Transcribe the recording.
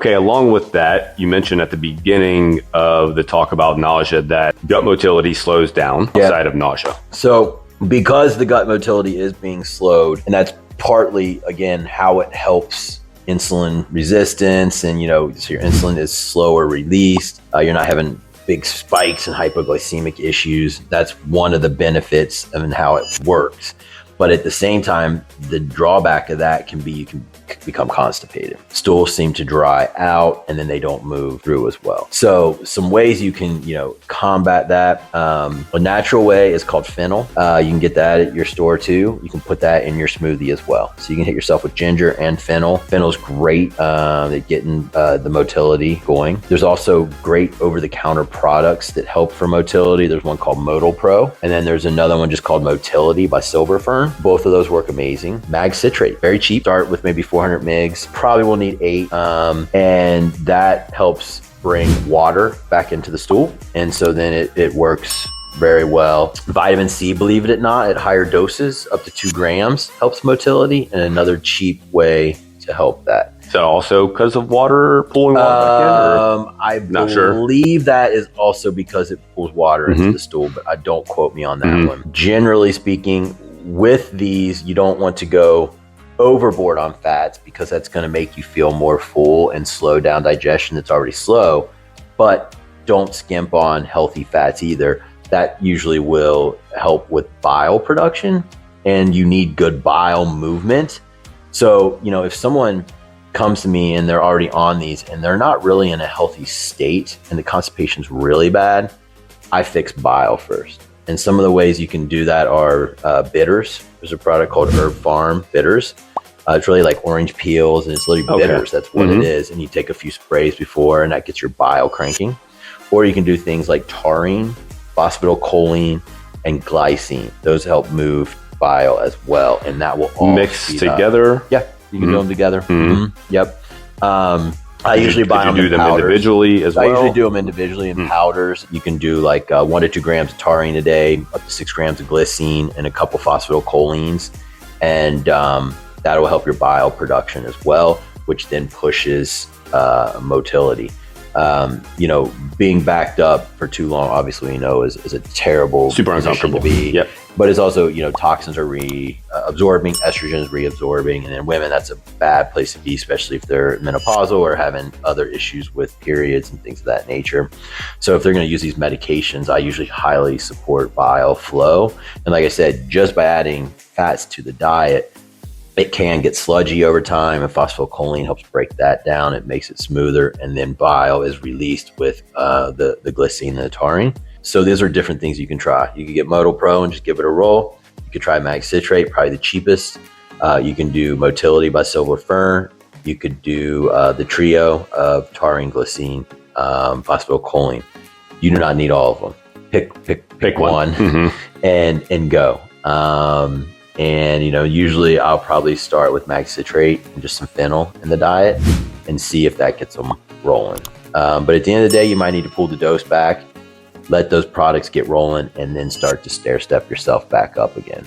Okay, along with that, you mentioned at the beginning of the talk about nausea that gut motility slows down outside of nausea. So because the gut motility is being slowed, and that's partly, again, how it helps insulin resistance, and so your insulin is slower released. You're not having big spikes and hypoglycemic issues. That's one of the benefits of how it works. But at the same time, the drawback of that can be you can become constipated. Stools seem to dry out and then they don't move through as well. So some ways you can, combat that. A natural way is called fennel. You can get that at your store too. You can put that in your smoothie as well. So you can hit yourself with ginger and fennel. Fennel's great at getting the motility going. There's also great over-the-counter products that help for motility. There's one called Modal Pro, and then there's another one just called Motility by Silver Fern. Both of those work amazing. Mag citrate, very cheap. Start with maybe 400 mgs. Probably will need 8, and that helps bring water back into the stool, and so then it works very well. Vitamin C, believe it or not, at higher doses, up to 2 grams, helps motility, and another cheap way to help that. Is that also because of water pulling water back in? I believe that is also because it pulls water into the stool, but don't quote me on that one. Generally speaking, with these, you don't want to go overboard on fats because that's going to make you feel more full and slow down digestion that's already slow. But don't skimp on healthy fats either. That usually will help with bile production, and you need good bile movement. So, if someone comes to me and they're already on these and they're not really in a healthy state and the constipation's really bad, I fix bile first. And some of the ways you can do that are bitters. There's a product called Herb Farm Bitters. It's really like orange peels, and it's literally bitters. That's what it is. And you take a few sprays before, and that gets your bile cranking. Or you can do things like taurine, phosphatidylcholine, and glycine. Those help move bile as well, and that will all mix together. Yeah, you can do them together. Yep. I usually buy them. Do them individually as well? I usually do them individually in powders. You can do like 1 to 2 grams of taurine a day, up to 6 grams of glycine, and a couple phosphatidylcholines, and that will help your bile production as well, which then pushes motility. Being backed up for too long, obviously, is a terrible, super uncomfortable to be. Yep. But it's also, toxins are reabsorbing, estrogen is reabsorbing, and in women, that's a bad place to be, especially if they're menopausal or having other issues with periods and things of that nature. So if they're going to use these medications, I usually highly support bile flow. And like I said, just by adding fats to the diet, it can get sludgy over time, and phosphatidylcholine helps break that down. It makes it smoother, and then bile is released with the glycine and the taurine. So these are different things you can try. You can get Modal Pro and just give it a roll. You could try Mag Citrate, probably the cheapest. You can do Motility by Silver Fern. You could do the trio of taurine, glycine, phosphatidylcholine. You do not need all of them. Pick one and go. And usually I'll probably start with Mag Citrate and just some fennel in the diet and see if that gets them rolling. But at the end of the day, you might need to pull the dose back, let those products get rolling, and then start to stair step yourself back up again.